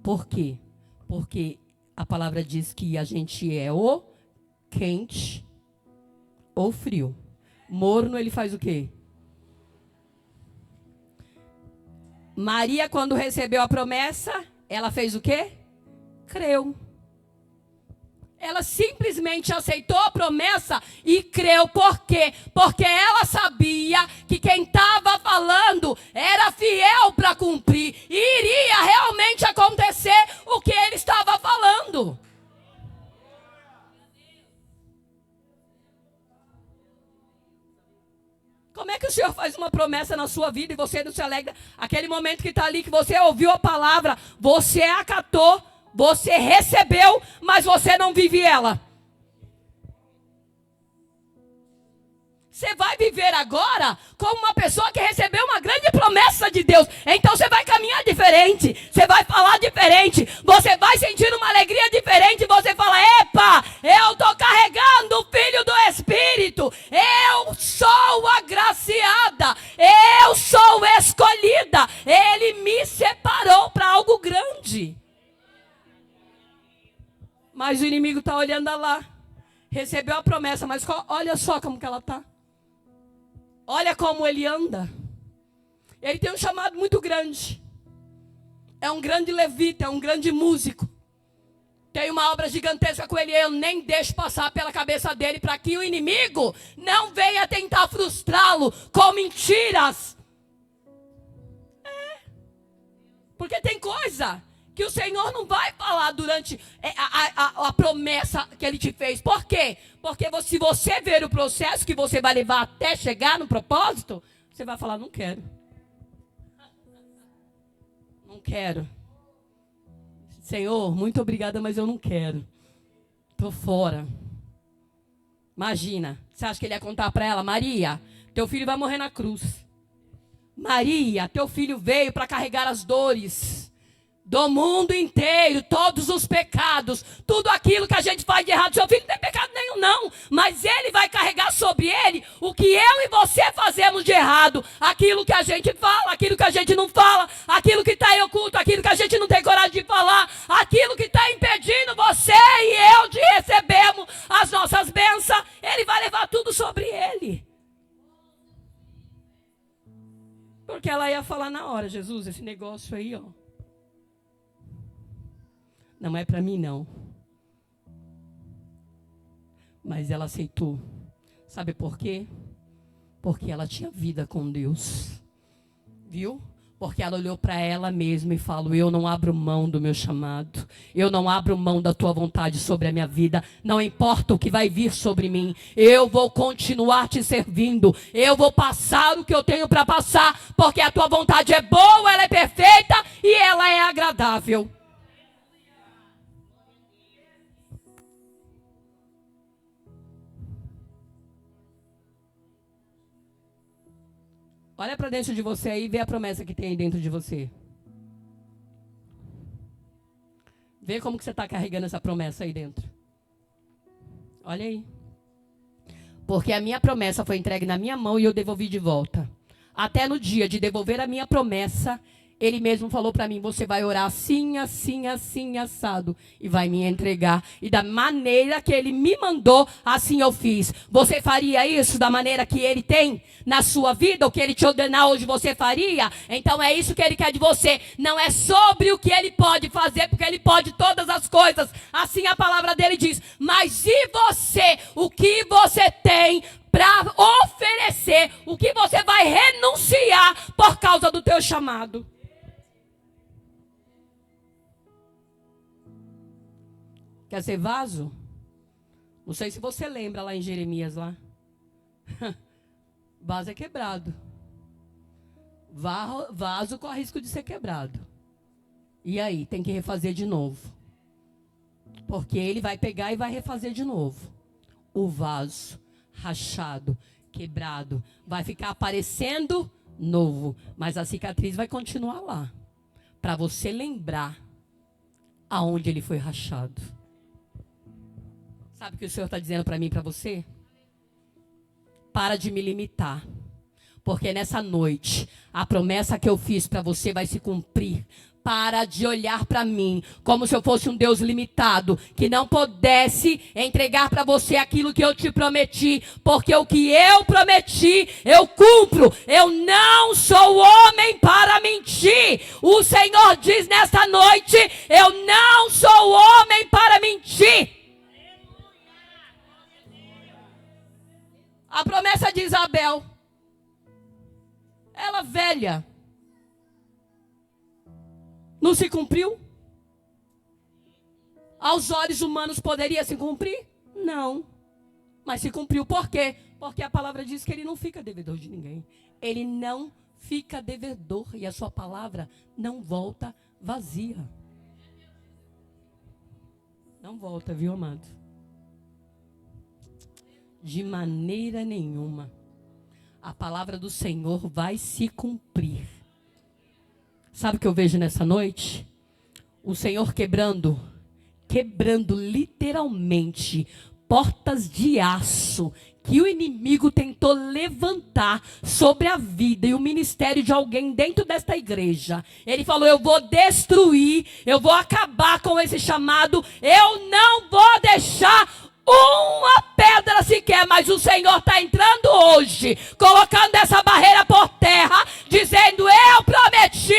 Por quê? Porque a palavra diz que a gente é ou quente ou frio. Morno, ele faz o quê? Maria, quando recebeu a promessa, ela fez o quê? Creu. Ela simplesmente aceitou a promessa e creu. Por quê? Porque ela sabia que quem estava falando era fiel para cumprir. E iria realmente acontecer o que ele estava falando. Como é que o Senhor faz uma promessa na sua vida e você não se alegra? Aquele momento que está ali, que você ouviu a palavra, você acatou, você recebeu, mas você não vive ela. Você vai viver agora como uma pessoa que recebeu uma grande promessa de Deus. Então você vai caminhar diferente, você vai falar diferente, você vai sentir uma alegria diferente. Você fala: epa, eu estou carregando o Filho do Espírito. Eu sou agraciada, eu sou escolhida. Ele me separou para algo grande. Mas o inimigo está olhando lá. Recebeu a promessa, mas olha só como que ela está. Olha como ele anda. Ele tem um chamado muito grande. É um grande levita, é um grande músico. Tem uma obra gigantesca com ele. Eu nem deixo passar pela cabeça dele para que o inimigo não venha tentar frustrá-lo com mentiras. Porque tem coisa que o Senhor não vai falar durante a promessa que Ele te fez. Por quê? Porque se você ver o processo que você vai levar até chegar no propósito, você vai falar: não quero. Não quero. Senhor, muito obrigada, mas eu não quero. Estou fora. Imagina, você acha que ele ia contar para ela: Maria, teu filho vai morrer na cruz. Maria, teu filho veio para carregar as dores do mundo inteiro, todos os pecados, tudo aquilo que a gente faz de errado. Seu filho não tem pecado nenhum, não, mas ele vai carregar sobre ele o que eu e você fazemos de errado, aquilo que a gente fala, aquilo que a gente não fala, aquilo que está em oculto, aquilo que a gente não tem coragem de falar, aquilo que está impedindo você e eu de recebermos as nossas bênçãos. Ele vai levar tudo sobre ele. Porque ela ia falar na hora: Jesus, esse negócio aí, ó, não é para mim, não. Mas ela aceitou. Sabe por quê? Porque ela tinha vida com Deus. Viu? Porque ela olhou para ela mesma e falou: eu não abro mão do meu chamado. Eu não abro mão da tua vontade sobre a minha vida. Não importa o que vai vir sobre mim. Eu vou continuar te servindo. Eu vou passar o que eu tenho para passar. Porque a tua vontade é boa, ela é perfeita e ela é agradável. Olha para dentro de você aí e vê a promessa que tem aí dentro de você. Vê como que você está carregando essa promessa aí dentro. Olha aí. Porque a minha promessa foi entregue na minha mão e eu devolvi de volta. Até no dia de devolver a minha promessa, Ele mesmo falou para mim, você vai orar assim, assim, assim, assado, e vai me entregar. E da maneira que ele me mandou, assim eu fiz. Você faria isso da maneira que ele tem na sua vida, o que ele te ordenar hoje você faria? Então é isso que ele quer de você. Não é sobre o que ele pode fazer, porque ele pode todas as coisas. Assim a palavra dele diz. Mas e você? O que você tem para oferecer? O que você vai renunciar por causa do teu chamado? Quer ser vaso? Não sei se você lembra lá em Jeremias lá. Vaso é quebrado. Vaso corre risco de ser quebrado. E aí, tem que refazer de novo. Porque ele vai pegar e vai refazer de novo. O vaso rachado, quebrado, vai ficar aparecendo novo. Mas a cicatriz vai continuar lá. Para você lembrar aonde ele foi rachado. Sabe o que o Senhor está dizendo para mim e para você? Para de me limitar. Porque nessa noite, a promessa que eu fiz para você vai se cumprir. Para de olhar para mim como se eu fosse um Deus limitado, que não pudesse entregar para você aquilo que eu te prometi, porque o que eu prometi, eu cumpro. Eu não sou homem para mentir. O Senhor diz nesta noite, eu não sou homem para mentir. A promessa de Isabel, ela velha, não se cumpriu? Aos olhos humanos poderia se cumprir? Não. Mas se cumpriu. Por quê? Porque a palavra diz que ele não fica devedor de ninguém. Ele não fica devedor. E a sua palavra não volta vazia. Não volta, viu, amado? De maneira nenhuma. A palavra do Senhor vai se cumprir. Sabe o que eu vejo nessa noite? O Senhor quebrando literalmente portas de aço que o inimigo tentou levantar sobre a vida e o ministério de alguém dentro desta igreja. Ele falou, eu vou destruir, eu vou acabar com esse chamado, eu não vou deixar uma pedra sequer, mas o Senhor está entrando hoje, colocando essa barreira por terra, dizendo, eu prometi,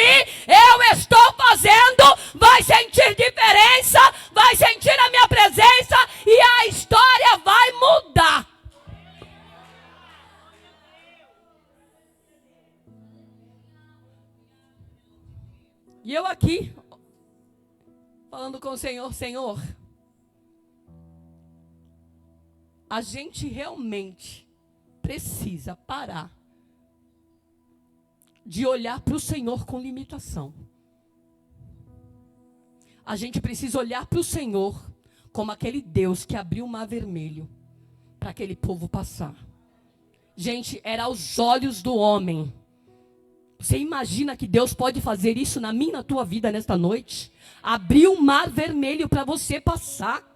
eu estou fazendo, vai sentir diferença, vai sentir a minha presença e a história vai mudar. E eu aqui, falando com o Senhor, Senhor, a gente realmente precisa parar de olhar para o Senhor com limitação. A gente precisa olhar para o Senhor como aquele Deus que abriu o mar vermelho para aquele povo passar. Gente, era aos olhos do homem. Você imagina que Deus pode fazer isso na minha e na tua vida nesta noite? Abrir o mar vermelho para você passar.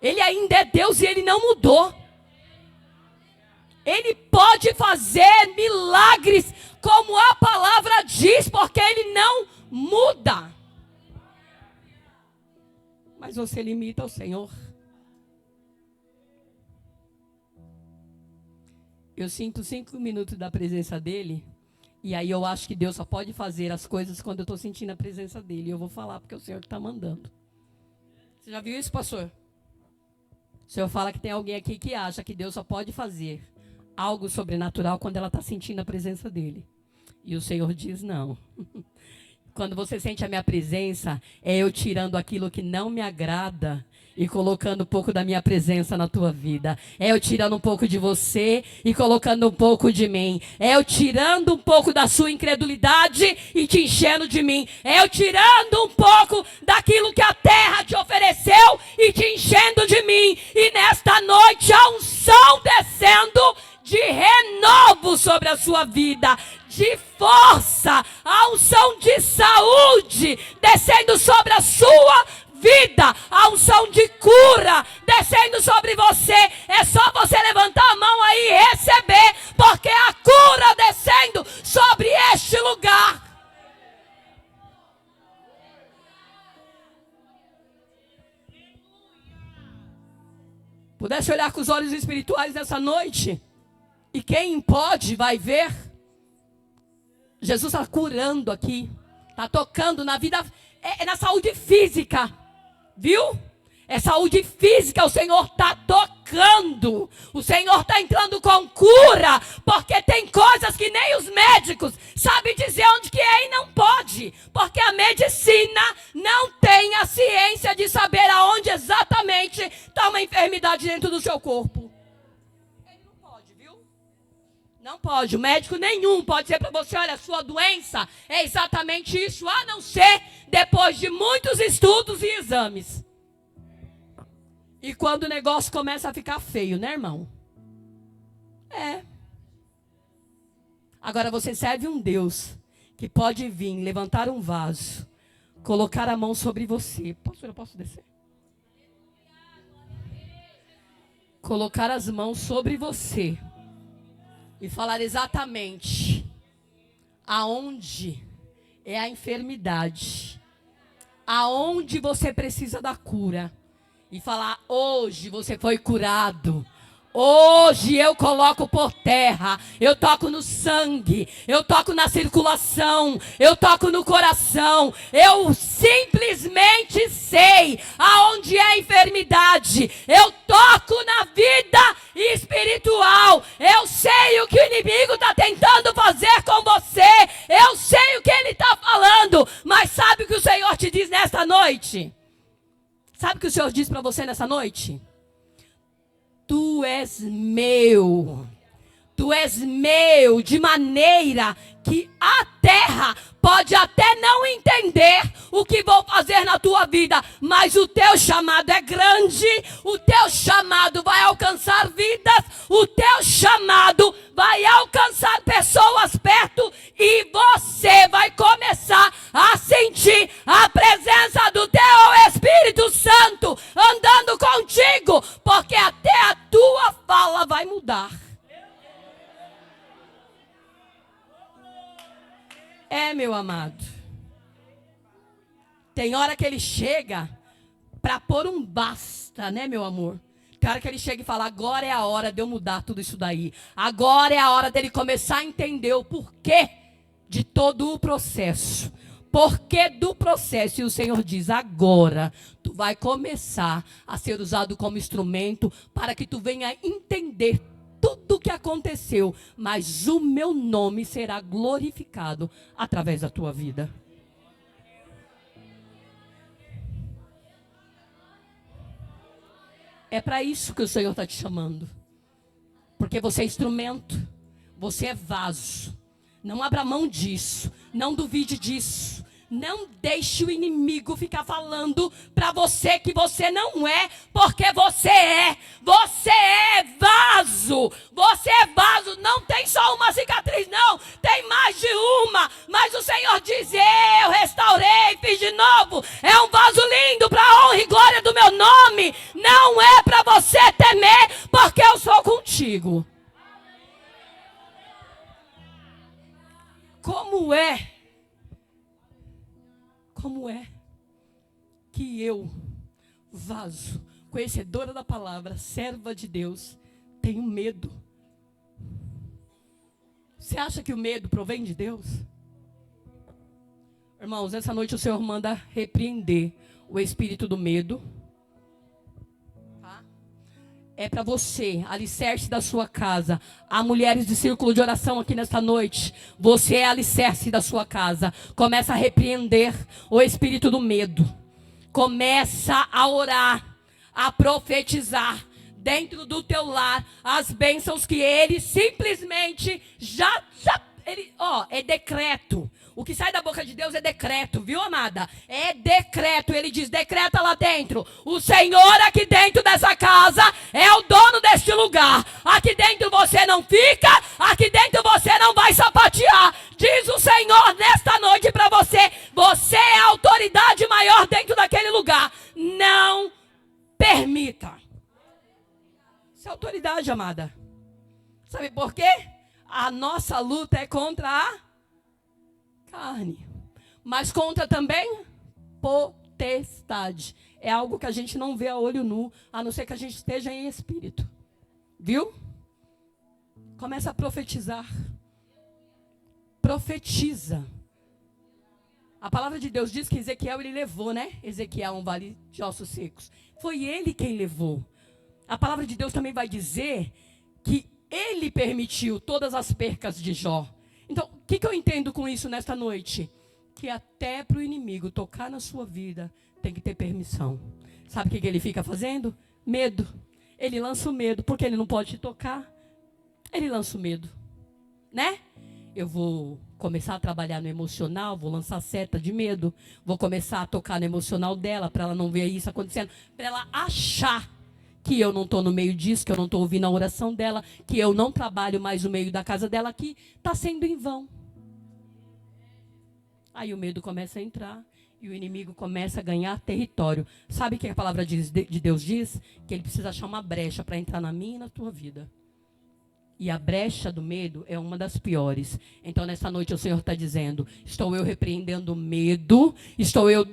Ele ainda é Deus e Ele não mudou. Ele pode fazer milagres como a palavra diz, porque Ele não muda. Mas você limita o Senhor. Eu sinto 5 minutos da presença dEle, e aí eu acho que Deus só pode fazer as coisas quando eu estou sentindo a presença dEle. E eu vou falar porque é o Senhor que está mandando. Você já viu isso, pastor? O Senhor fala que tem alguém aqui que acha que Deus só pode fazer algo sobrenatural quando ela está sentindo a presença dEle. E o Senhor diz não. Quando você sente a minha presença, é eu tirando aquilo que não me agrada e colocando um pouco da minha presença na tua vida. É eu tirando um pouco de você e colocando um pouco de mim. É eu tirando um pouco da sua incredulidade e te enchendo de mim. É eu tirando um pouco daquilo que a terra te ofereceu e te enchendo de mim. E nesta noite a unção descendo de renovo sobre a sua vida, de força, a unção de saúde descendo sobre a sua vida, a unção de cura descendo sobre você. É só você levantar a mão aí e receber, porque a cura descendo sobre este lugar. pudesse olhar com os olhos espirituais nessa noite, e quem pode vai ver, Jesus está curando aqui, está tocando na vida, é na saúde física, viu? É saúde física, o Senhor está tocando. O Senhor está entrando com cura, porque tem coisas que nem os médicos sabem dizer onde que é e não pode. Porque a medicina não tem a ciência de saber aonde exatamente está uma enfermidade dentro do seu corpo. Ele não pode, viu? Não pode, o médico nenhum pode dizer para você, olha, a sua doença é exatamente isso, a não ser depois de muitos estudos e exames. E quando o negócio começa a ficar feio, né, irmão? É. Agora você serve um Deus que pode vir, levantar um vaso, colocar a mão sobre você. Pastor, eu posso descer? Colocar as mãos sobre você e falar exatamente aonde é a enfermidade, aonde você precisa da cura. E falar, hoje você foi curado. Hoje eu coloco por terra. Eu toco no sangue. Eu toco na circulação. Eu toco no coração. Eu simplesmente sei aonde é a enfermidade. Eu toco na vida espiritual. Eu sei o que o inimigo está tentando fazer com você. Eu sei o que ele está falando. Mas sabe o que o Senhor te diz nesta noite? Sabe o que o Senhor diz para você nessa noite? Tu és meu. Tu és meu de maneira que a terra pode até não entender o que vou fazer na tua vida, mas o teu chamado é grande, o teu chamado vai alcançar vidas, o teu chamado vai alcançar pessoas perto e você vai começar a sentir a presença do teu Espírito Santo andando contigo, porque até a tua fala vai mudar. É, meu amado. Tem hora que ele chega para pôr um basta, né, meu amor? Tem hora que ele chega e fala, agora é a hora de eu mudar tudo isso daí. Agora é a hora dele começar a entender o porquê de todo o processo. Porquê do processo. E o Senhor diz, agora tu vai começar a ser usado como instrumento para que tu venha entender tudo o que aconteceu, mas o meu nome será glorificado através da tua vida. É para isso que o Senhor está te chamando. Porque você é instrumento, você é vaso. Não abra mão disso, não duvide disso. Não deixe o inimigo ficar falando para você que você não é, porque você é. Você é vaso. Você é vaso. Não tem só uma cicatriz, não. Tem mais de uma. Mas o Senhor diz, eu restaurei, fiz de novo. É um vaso lindo para a honra e glória do meu nome. Não é para você temer, porque eu sou contigo. Como é que eu, vaso, conhecedora da palavra, serva de Deus, tenho medo? Você acha que o medo provém de Deus? Irmãos, essa noite o Senhor manda repreender o espírito do medo. É para você, alicerce da sua casa. Há mulheres de círculo de oração aqui nesta noite. Você é alicerce da sua casa. Começa a repreender o espírito do medo. Começa a orar, a profetizar dentro do teu lar as bênçãos que ele simplesmente é decreto. O que sai da boca de Deus é decreto, viu, amada? É decreto. Ele diz, decreta lá dentro. O Senhor aqui dentro dessa casa é o dono deste lugar. Aqui dentro você não fica, aqui dentro você não vai sapatear. Diz o Senhor nesta noite para você, você é a autoridade maior dentro daquele lugar. Não permita. Isso é autoridade, amada. Sabe por quê? A nossa luta é contra a carne, mas contra também potestade. É algo que a gente não vê a olho nu, a não ser que a gente esteja em espírito. Viu? Começa a profetizar. Profetiza. A palavra de Deus diz que Ezequiel, ele levou, né? Ezequiel, um vale de ossos secos. Foi ele quem levou. A palavra de Deus também vai dizer que ele permitiu todas as percas de Jó. Então, o que eu entendo com isso nesta noite? Que até para o inimigo tocar na sua vida, tem que ter permissão. Sabe o que ele fica fazendo? Medo. Ele lança o medo, porque ele não pode te tocar. Ele lança o medo, né? Eu vou começar a trabalhar no emocional, vou lançar seta de medo, vou começar a tocar no emocional dela, para ela não ver isso acontecendo, para ela achar que eu não estou no meio disso, que eu não estou ouvindo a oração dela, que eu não trabalho mais no meio da casa dela, que está sendo em vão. Aí o medo começa a entrar e o inimigo começa a ganhar território. Sabe o que a palavra de Deus diz? Que ele precisa achar uma brecha para entrar na minha e na tua vida. E a brecha do medo é uma das piores. Então, nessa noite, o Senhor está dizendo, estou eu repreendendo o medo, estou eu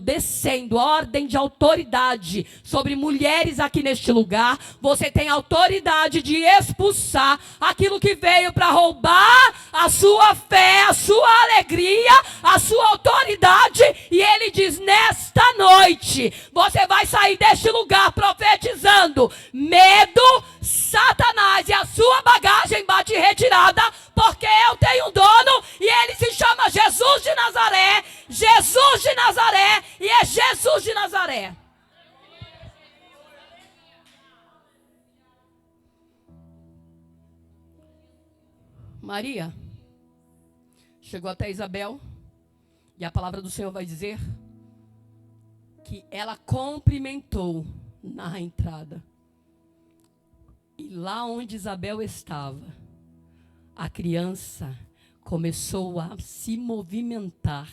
descendo ordem de autoridade sobre mulheres aqui neste lugar. Você tem autoridade de expulsar aquilo que veio para roubar a sua fé, a sua alegria, a sua autoridade. E Ele diz, nesta noite, você vai sair deste lugar profetizando medo, Satanás e a sua bagagem bate retirada, porque eu tenho um dono e ele se chama Jesus de Nazaré. Jesus de Nazaré, e é Jesus de Nazaré. Maria chegou até Isabel e a palavra do Senhor vai dizer que ela cumprimentou na entrada. E lá onde Isabel estava, a criança começou a se movimentar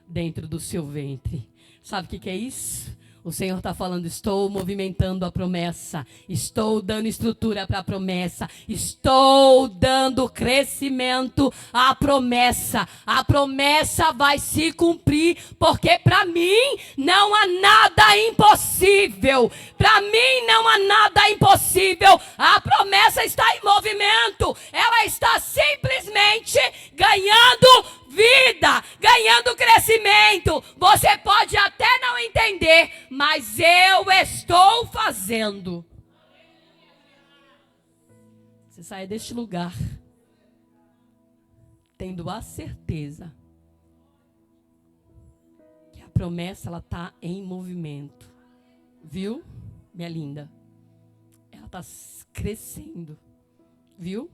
dentro do seu ventre. Sabe o que é isso? O Senhor está falando, estou movimentando a promessa, estou dando estrutura para a promessa, estou dando crescimento à promessa. A promessa vai se cumprir, porque para mim não há nada impossível. Para mim não há nada impossível. A promessa está em movimento, ela está simplesmente ganhando vida, ganhando crescimento. Você pode até não entender, mas eu estou fazendo. Você sai deste lugar tendo a certeza que a promessa ela está em movimento. Viu, minha linda? Ela está crescendo. Viu?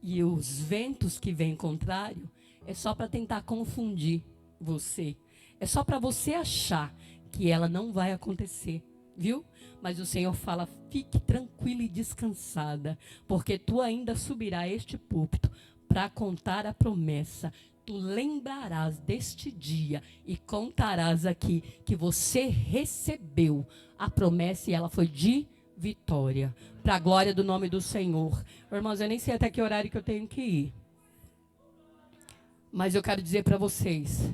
E os ventos que vêm contrário é só para tentar confundir você. É só para você achar que ela não vai acontecer, viu? Mas o Senhor fala, fique tranquila e descansada, porque tu ainda subirás a este púlpito para contar a promessa. Tu lembrarás deste dia e contarás aqui que você recebeu a promessa e ela foi de vitória, para a glória do nome do Senhor. Irmãos, eu nem sei até que horário que eu tenho que ir. Mas eu quero dizer para vocês,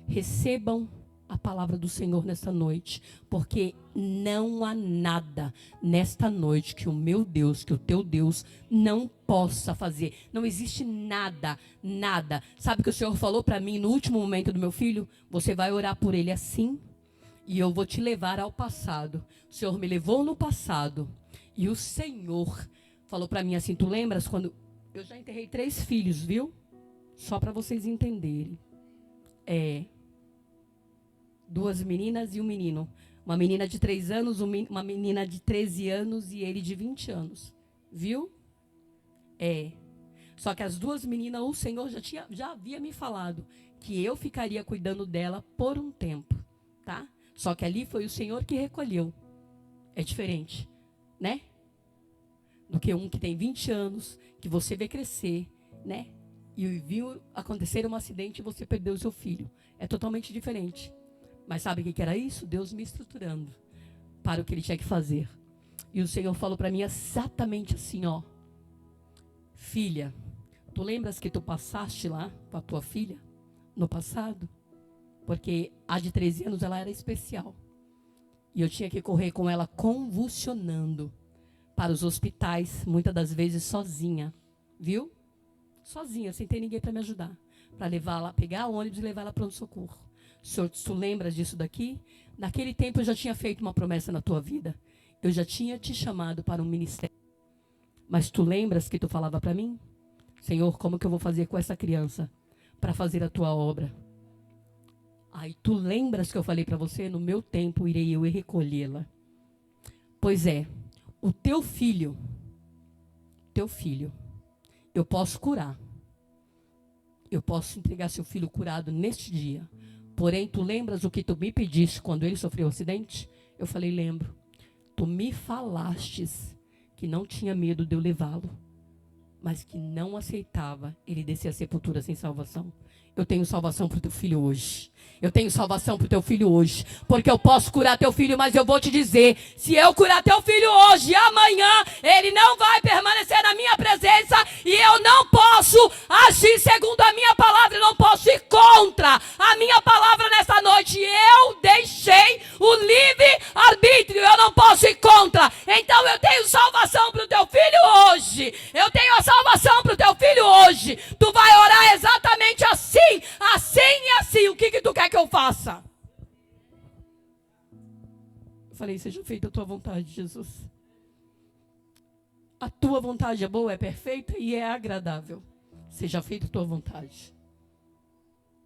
recebam a palavra do Senhor nesta noite, porque não há nada nesta noite que o meu Deus, que o teu Deus não possa fazer. Não existe nada, nada. Sabe o que o Senhor falou para mim no último momento do meu filho? Você vai orar por ele assim, e eu vou te levar ao passado. O Senhor me levou no passado, e o Senhor falou para mim assim, tu lembras quando... Eu já enterrei 3 filhos, viu? Só para vocês entenderem. 2 meninas e um menino. Uma menina de 3 anos, uma menina de 13 anos e ele de 20 anos. Viu? Só que as 2 meninas, o Senhor já havia me falado que eu ficaria cuidando dela por um tempo, tá? Só que ali foi o Senhor que recolheu. É diferente, né? Do que um que tem 20 anos, que você vê crescer, né? E viu acontecer um acidente e você perdeu o seu filho. É totalmente diferente. Mas sabe o que era isso? Deus me estruturando para o que Ele tinha que fazer. E o Senhor falou para mim exatamente assim, ó. Filha, tu lembras que tu passaste lá com a tua filha no passado? Porque a de 13 anos ela era especial. E eu tinha que correr com ela convulsionando para os hospitais, muitas das vezes sozinha. Viu? Sozinha, sem ter ninguém para me ajudar. Para levá-la, pegar o ônibus e levá-la para pronto-socorro. Senhor, tu lembras disso daqui? Naquele tempo eu já tinha feito uma promessa na tua vida. Eu já tinha te chamado para um ministério. Mas tu lembras que tu falava para mim? Senhor, como que eu vou fazer com essa criança para fazer a tua obra? Aí tu lembras que eu falei para você? No meu tempo irei eu recolhê-la. Pois é, o teu filho, eu posso curar. Eu posso entregar seu filho curado neste dia. Porém, tu lembras o que tu me pediste quando ele sofreu um acidente? Eu falei, lembro. Tu me falastes que não tinha medo de eu levá-lo, mas que não aceitava ele descer a sepultura sem salvação. Eu tenho salvação para o teu filho hoje. Eu tenho salvação para o teu filho hoje. Porque eu posso curar teu filho, mas eu vou te dizer, se eu curar teu filho hoje, amanhã, ele não vai permanecer na minha presença. E eu não posso agir segundo a minha palavra. Eu não posso ir contra a minha palavra nessa noite. Eu deixei o livre-arbítrio. Eu não posso ir contra. Então eu tenho salvação para o teu filho hoje. Eu tenho a salvação para o teu filho hoje. Tu vai orar exatamente assim. Assim e assim, o que tu quer que eu faça? Eu falei, seja feita a tua vontade, Jesus. A tua vontade é boa, é perfeita e é agradável. Seja feita a tua vontade.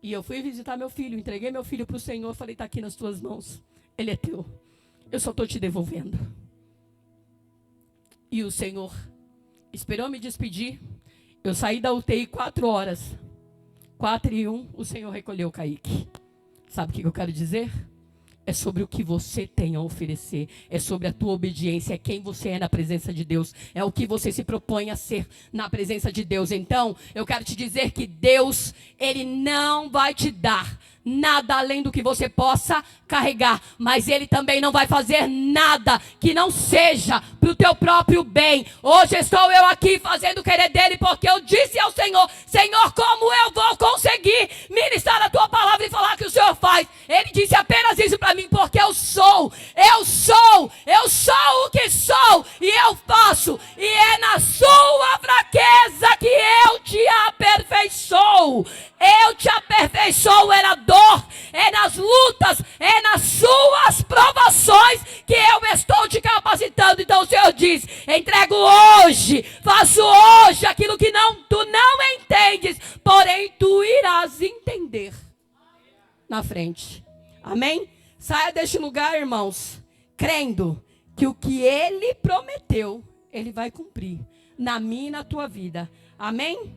E eu fui visitar meu filho, entreguei meu filho para o Senhor, falei, está aqui nas tuas mãos. Ele é teu. Eu só estou te devolvendo. E o Senhor esperou me despedir. Eu saí da UTI 4 horas. 4:01, o Senhor recolheu o Kaique. Sabe o que eu quero dizer? É sobre o que você tem a oferecer. É sobre a tua obediência. É quem você é na presença de Deus. É o que você se propõe a ser na presença de Deus. Então, eu quero te dizer que Deus, Ele não vai te dar nada além do que você possa carregar, mas Ele também não vai fazer nada que não seja para o teu próprio bem. Hoje estou eu aqui fazendo o querer dele, porque eu disse ao Senhor, Senhor, como eu vou conseguir ministrar a tua palavra e falar que o Senhor faz? Ele disse apenas isso para mim, porque eu sou o que sou, e eu faço, e é na sua fraqueza que eu te aperfeiçoo. Eu te aperfeiçoo, é na dor, é nas lutas, é nas suas provações que eu estou te capacitando. Então o Senhor diz, entrego hoje, faço hoje aquilo que tu não entendes, porém tu irás entender na frente. Amém? Saia deste lugar, irmãos, crendo que o que Ele prometeu, Ele vai cumprir na minha e na tua vida. Amém?